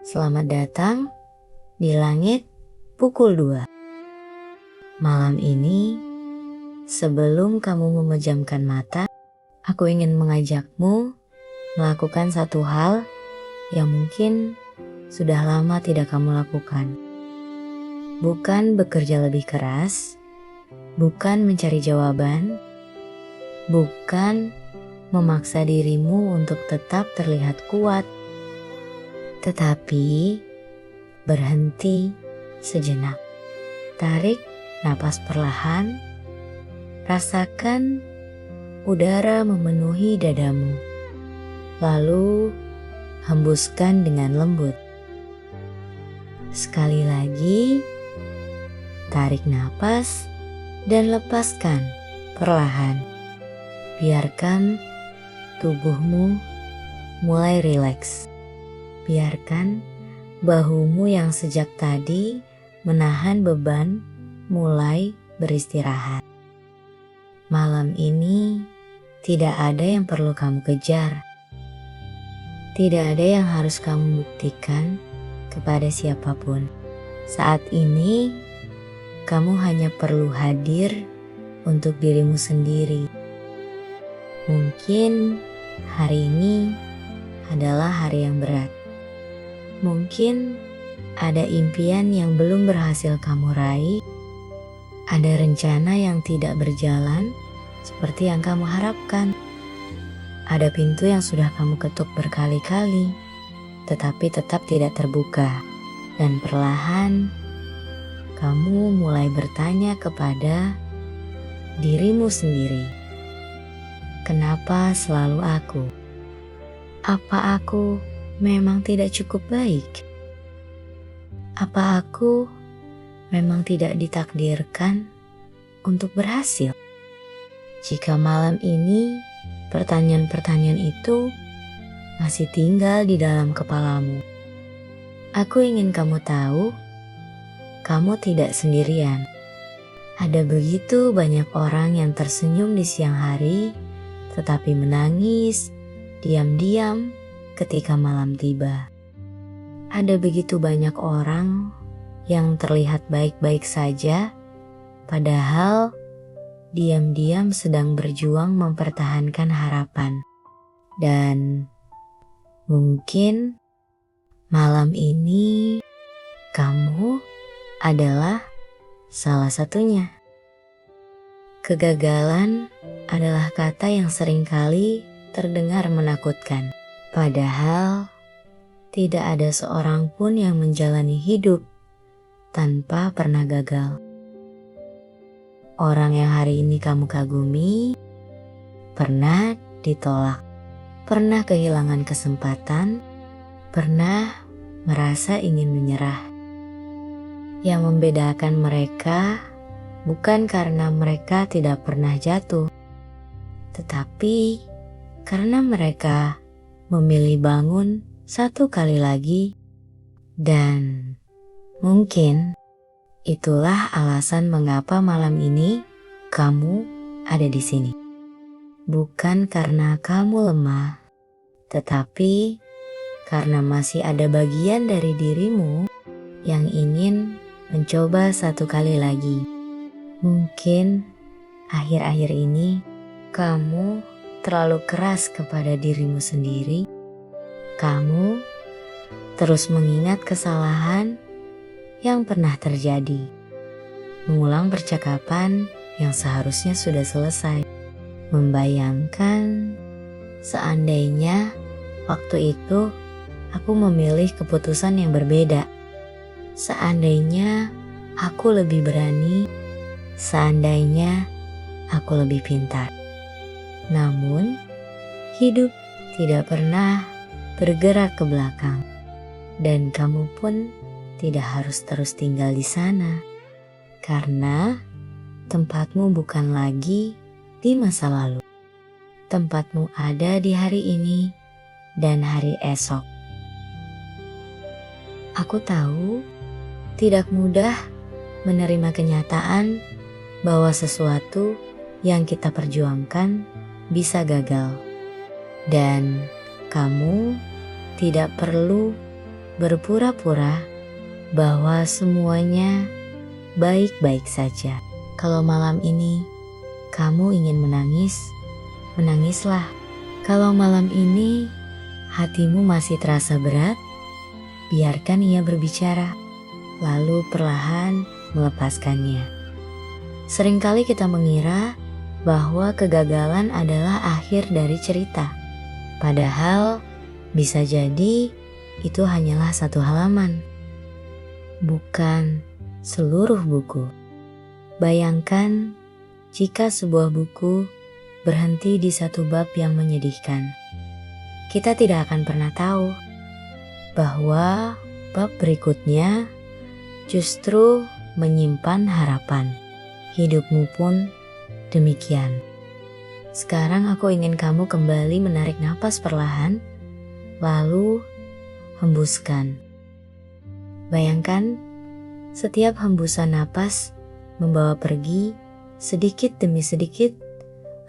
Selamat datang di langit pukul 2. Malam ini, sebelum kamu memejamkan mata, aku ingin mengajakmu melakukan satu hal yang mungkin sudah lama tidak kamu lakukan. Bukan bekerja lebih keras, bukan mencari jawaban, bukan memaksa dirimu untuk tetap terlihat kuat, tetapi berhenti sejenak. Tarik napas perlahan, rasakan udara memenuhi dadamu, lalu hembuskan dengan lembut. Sekali lagi, tarik napas dan lepaskan perlahan. Biarkan tubuhmu mulai rileks. Biarkan bahumu yang sejak tadi menahan beban mulai beristirahat. Malam ini tidak ada yang perlu kamu kejar. Tidak ada yang harus kamu buktikan kepada siapapun. Saat ini, kamu hanya perlu hadir untuk dirimu sendiri. Mungkin hari ini adalah hari yang berat. Mungkin ada impian yang belum berhasil kamu raih. Ada rencana yang tidak berjalan seperti yang kamu harapkan. Ada pintu yang sudah kamu ketuk berkali-kali, tetapi tetap tidak terbuka. Dan perlahan, kamu mulai bertanya kepada dirimu sendiri. Kenapa selalu aku? Apa aku memang tidak cukup baik? Apa aku memang tidak ditakdirkan untuk berhasil? Jika malam ini pertanyaan-pertanyaan itu masih tinggal di dalam kepalamu, aku ingin kamu tahu, kamu tidak sendirian. Ada begitu banyak orang yang tersenyum di siang hari, tetapi menangis diam-diam ketika malam tiba. Ada begitu banyak orang yang terlihat baik-baik saja, padahal diam-diam sedang berjuang mempertahankan harapan. Dan mungkin malam ini kamu adalah salah satunya. Kegagalan adalah kata yang seringkali terdengar menakutkan. Padahal tidak ada seorang pun yang menjalani hidup tanpa pernah gagal. Orang yang hari ini kamu kagumi pernah ditolak, pernah kehilangan kesempatan, pernah merasa ingin menyerah. Yang membedakan mereka bukan karena mereka tidak pernah jatuh, tetapi karena mereka memilih bangun satu kali lagi. Dan mungkin itulah alasan mengapa malam ini kamu ada di sini. Bukan karena kamu lemah, tetapi karena masih ada bagian dari dirimu yang ingin mencoba satu kali lagi. Mungkin akhir-akhir ini kamu terlalu keras kepada dirimu sendiri. Kamu terus mengingat kesalahan yang pernah terjadi, mengulang percakapan yang seharusnya sudah selesai, membayangkan seandainya waktu itu aku memilih keputusan yang berbeda. Seandainya aku lebih berani, seandainya aku lebih pintar. Namun, hidup tidak pernah bergerak ke belakang, dan kamu pun tidak harus terus tinggal di sana, karena tempatmu bukan lagi di masa lalu. Tempatmu ada di hari ini dan hari esok. Aku tahu tidak mudah menerima kenyataan bahwa sesuatu yang kita perjuangkan bisa gagal. Dan kamu tidak perlu berpura-pura bahwa semuanya baik-baik saja. Kalau malam ini kamu ingin menangis, menangislah. Kalau malam ini hatimu masih terasa berat, biarkan ia berbicara, lalu perlahan melepaskannya. Seringkali kita mengira bahwa kegagalan adalah akhir dari cerita. Padahal bisa jadi itu hanyalah satu halaman, bukan seluruh buku. Bayangkan jika sebuah buku berhenti di satu bab yang menyedihkan. Kita tidak akan pernah tahu bahwa bab berikutnya justru menyimpan harapan. Hidupmu pun demikian. Sekarang aku ingin kamu kembali menarik napas perlahan, lalu hembuskan. Bayangkan, setiap hembusan napas membawa pergi sedikit demi sedikit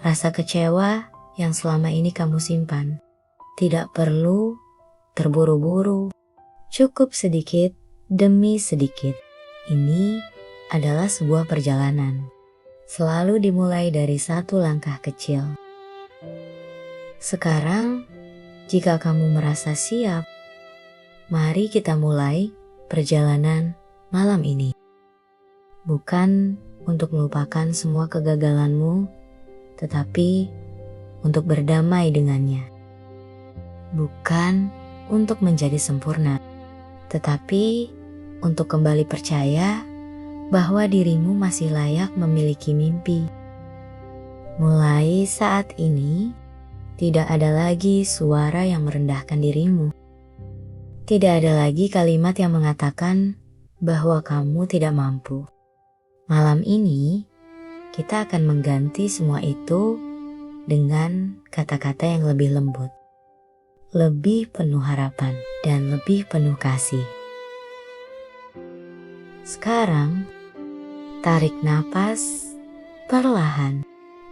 rasa kecewa yang selama ini kamu simpan. Tidak perlu terburu-buru, cukup sedikit demi sedikit. Ini adalah sebuah perjalanan. Selalu dimulai dari satu langkah kecil. Sekarang, jika kamu merasa siap, mari kita mulai perjalanan malam ini. Bukan untuk melupakan semua kegagalanmu, tetapi untuk berdamai dengannya. Bukan untuk menjadi sempurna, tetapi untuk kembali percaya bahwa dirimu masih layak memiliki mimpi. Mulai saat ini, tidak ada lagi suara yang merendahkan dirimu. Tidak ada lagi kalimat yang mengatakan bahwa kamu tidak mampu. Malam ini, kita akan mengganti semua itu dengan kata-kata yang lebih lembut, lebih penuh harapan, dan lebih penuh kasih. Sekarang, tarik napas perlahan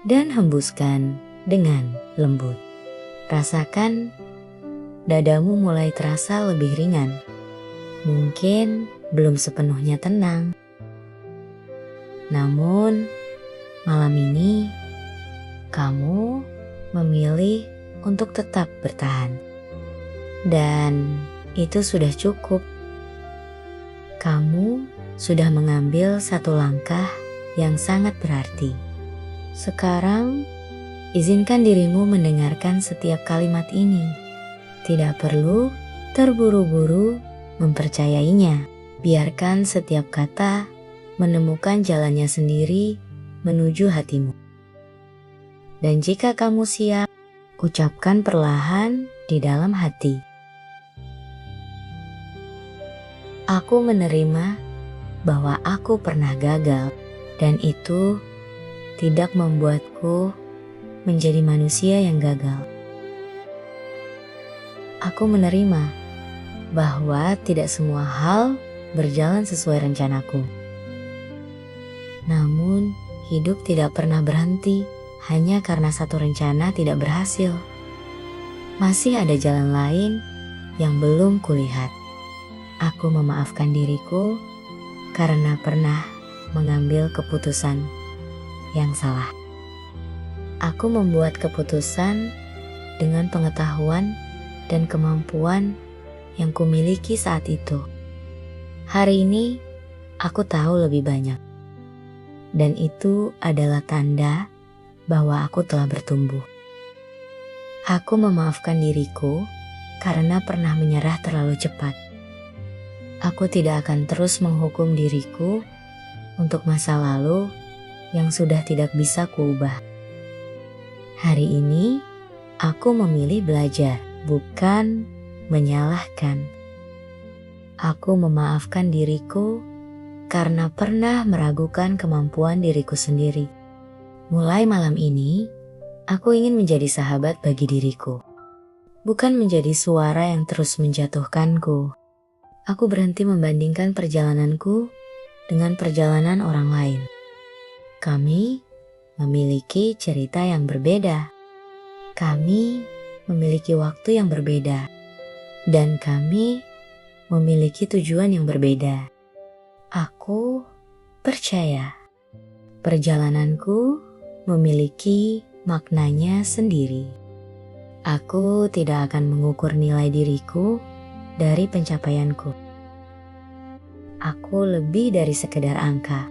dan hembuskan dengan lembut. Rasakan dadamu mulai terasa lebih ringan. Mungkin belum sepenuhnya tenang. Namun, malam ini kamu memilih untuk tetap bertahan. Dan itu sudah cukup. Kamu sudah mengambil satu langkah yang sangat berarti. Sekarang, izinkan dirimu mendengarkan setiap kalimat ini. Tidak perlu terburu-buru mempercayainya. Biarkan setiap kata menemukan jalannya sendiri menuju hatimu. Dan jika kamu siap, ucapkan perlahan di dalam hati. Aku menerima bahwa aku pernah gagal, dan itu tidak membuatku menjadi manusia yang gagal. Aku menerima bahwa tidak semua hal berjalan sesuai rencanaku. Namun, hidup tidak pernah berhenti hanya karena satu rencana tidak berhasil. Masih ada jalan lain yang belum kulihat. Aku memaafkan diriku karena pernah mengambil keputusan yang salah. Aku membuat keputusan dengan pengetahuan dan kemampuan yang kumiliki saat itu. Hari ini, aku tahu lebih banyak. Dan itu adalah tanda bahwa aku telah bertumbuh. Aku memaafkan diriku karena pernah menyerah terlalu cepat. Aku tidak akan terus menghukum diriku untuk masa lalu yang sudah tidak bisa kuubah. Hari ini, aku memilih belajar, bukan menyalahkan. Aku memaafkan diriku karena pernah meragukan kemampuan diriku sendiri. Mulai malam ini, aku ingin menjadi sahabat bagi diriku, bukan menjadi suara yang terus menjatuhkanku. Aku berhenti membandingkan perjalananku dengan perjalanan orang lain. Kami memiliki cerita yang berbeda. Kami memiliki waktu yang berbeda. Dan kami memiliki tujuan yang berbeda. Aku percaya perjalananku memiliki maknanya sendiri. Aku tidak akan mengukur nilai diriku dari pencapaianku. Aku lebih dari sekedar angka,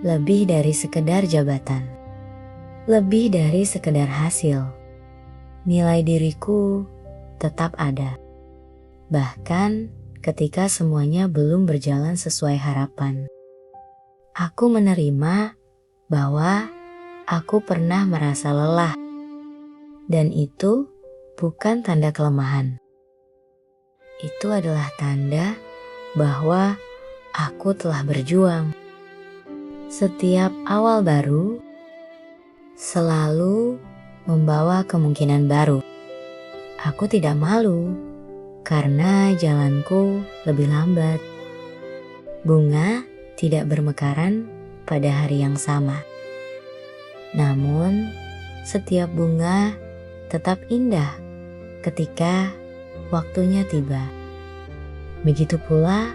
lebih dari sekedar jabatan, lebih dari sekedar hasil. Nilai diriku tetap ada, bahkan ketika semuanya belum berjalan sesuai harapan. Aku menerima bahwa aku pernah merasa lelah, dan itu bukan tanda kelemahan. Itu adalah tanda bahwa aku telah berjuang. Setiap awal baru selalu membawa kemungkinan baru. Aku tidak malu karena jalanku lebih lambat. Bunga tidak bermekaran pada hari yang sama. Namun, setiap bunga tetap indah ketika waktunya tiba. Begitu pula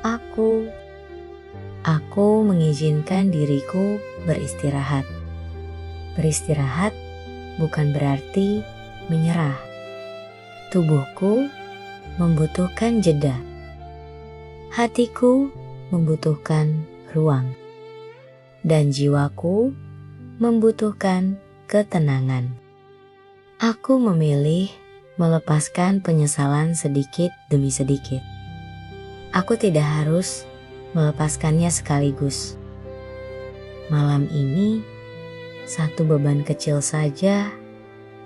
aku mengizinkan diriku beristirahat. Beristirahat bukan berarti menyerah. Tubuhku membutuhkan jeda. Hatiku membutuhkan ruang. Dan jiwaku membutuhkan ketenangan. Aku memilih melepaskan penyesalan sedikit demi sedikit. Aku tidak harus melepaskannya sekaligus. Malam ini, satu beban kecil saja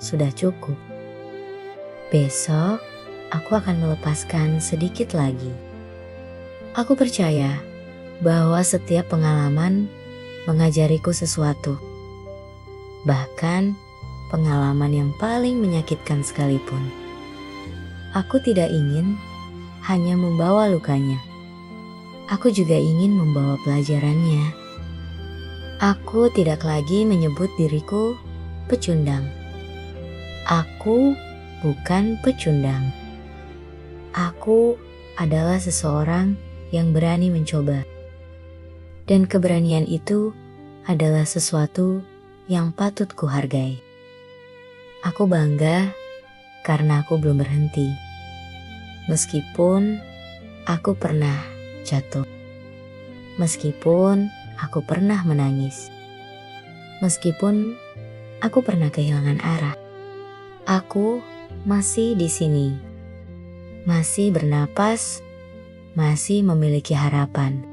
sudah cukup. Besok, aku akan melepaskan sedikit lagi. Aku percaya bahwa setiap pengalaman mengajariku sesuatu. Bahkan, pengalaman yang paling menyakitkan sekalipun. Aku tidak ingin hanya membawa lukanya. Aku juga ingin membawa pelajarannya. Aku tidak lagi menyebut diriku pecundang. Aku bukan pecundang. Aku adalah seseorang yang berani mencoba. Dan keberanian itu adalah sesuatu yang patut kuhargai. Aku bangga karena aku belum berhenti. Meskipun aku pernah jatuh. Meskipun aku pernah menangis. Meskipun aku pernah kehilangan arah. Aku masih di sini. Masih bernapas, masih memiliki harapan.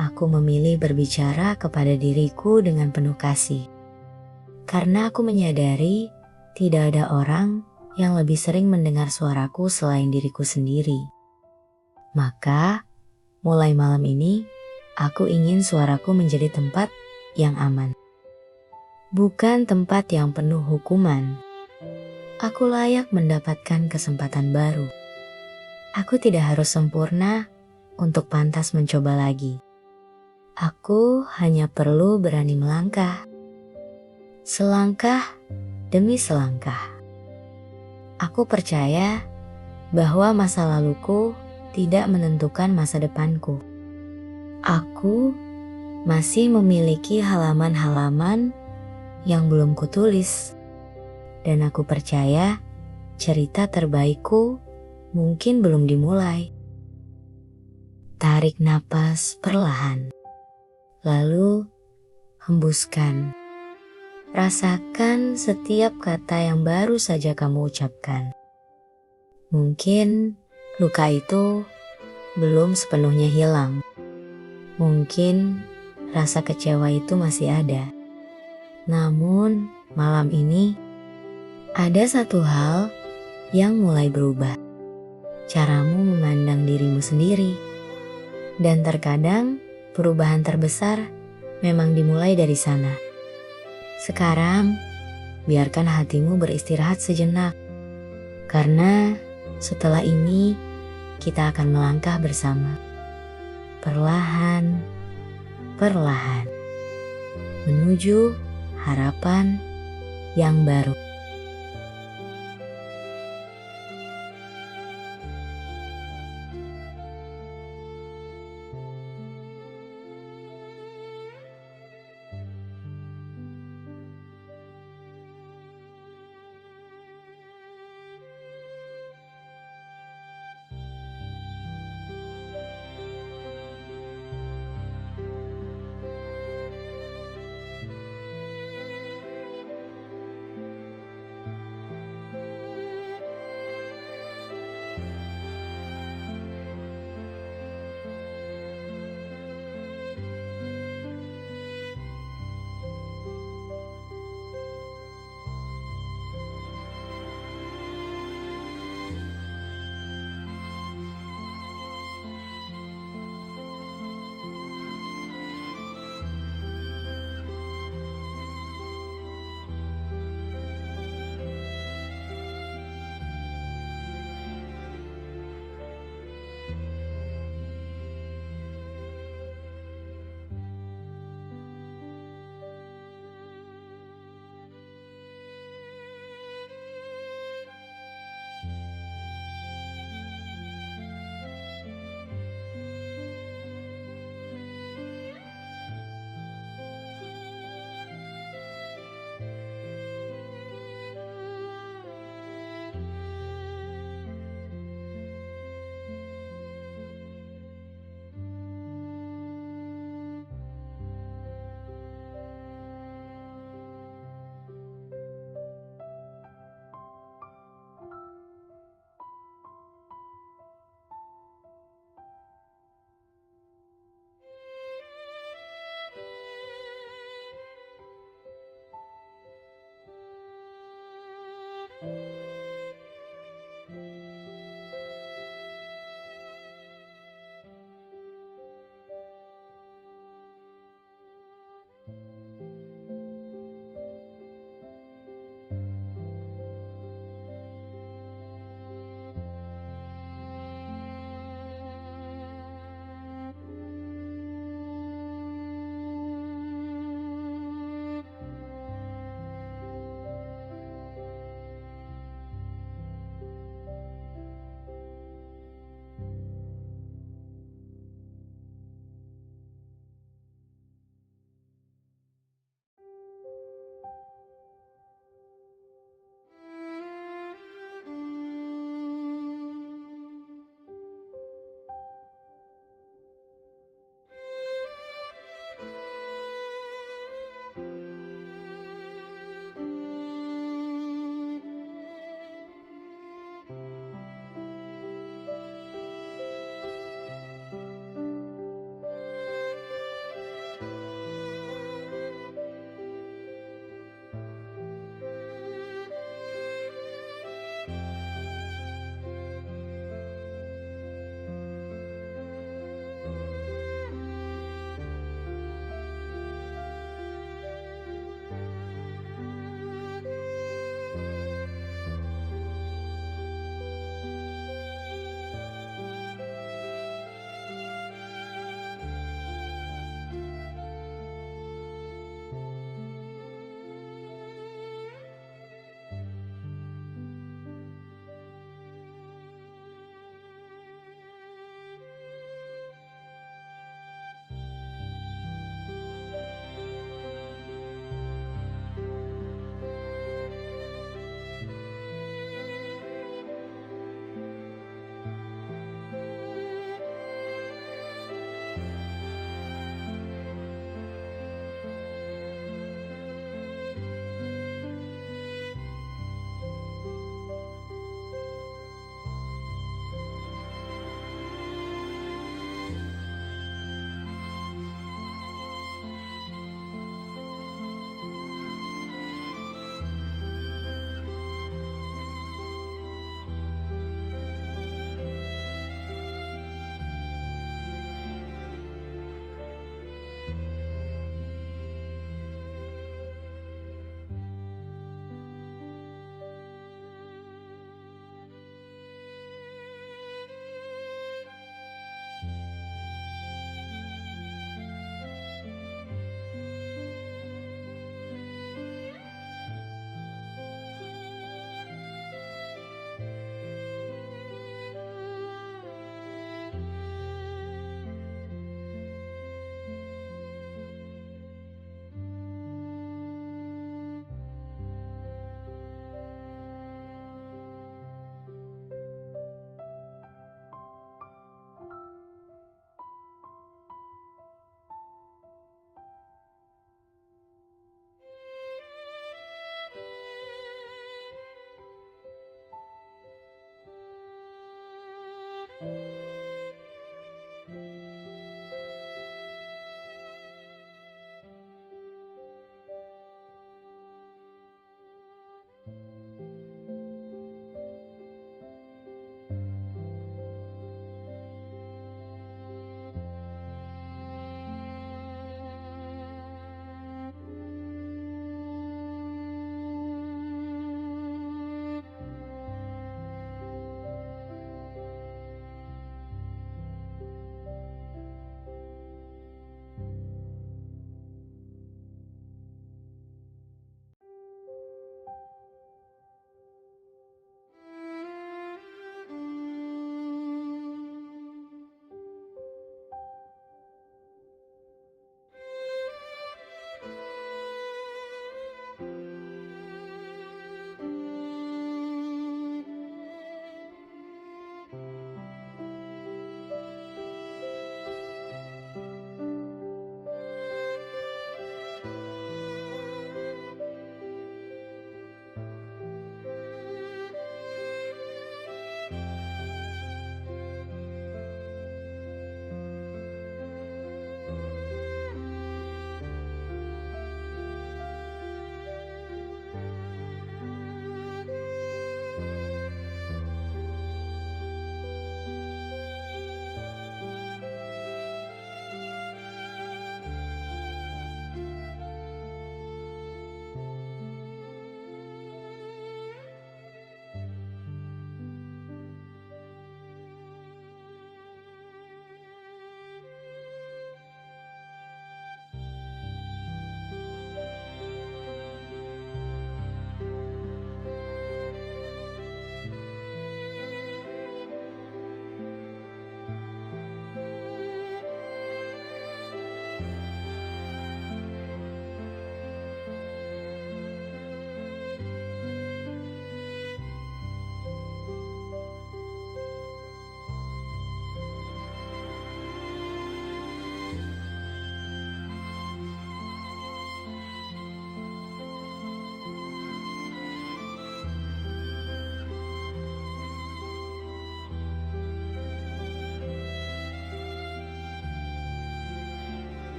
Aku memilih berbicara kepada diriku dengan penuh kasih. Karena aku menyadari tidak ada orang yang lebih sering mendengar suaraku selain diriku sendiri. Maka, mulai malam ini, aku ingin suaraku menjadi tempat yang aman. Bukan tempat yang penuh hukuman. Aku layak mendapatkan kesempatan baru. Aku tidak harus sempurna untuk pantas mencoba lagi. Aku hanya perlu berani melangkah. Selangkah demi selangkah. Aku percaya bahwa masa laluku tidak menentukan masa depanku. Aku masih memiliki halaman-halaman yang belum kutulis. Dan aku percaya cerita terbaikku mungkin belum dimulai. Tarik napas perlahan. Lalu hembuskan. Rasakan setiap kata yang baru saja kamu ucapkan. Mungkin luka itu belum sepenuhnya hilang. Mungkin rasa kecewa itu masih ada. Namun malam ini ada satu hal yang mulai berubah. Caramu memandang dirimu sendiri. Dan terkadang perubahan terbesar memang dimulai dari sana. Sekarang, biarkan hatimu beristirahat sejenak. Karena setelah ini, kita akan melangkah bersama. Perlahan, perlahan. Menuju harapan yang baru.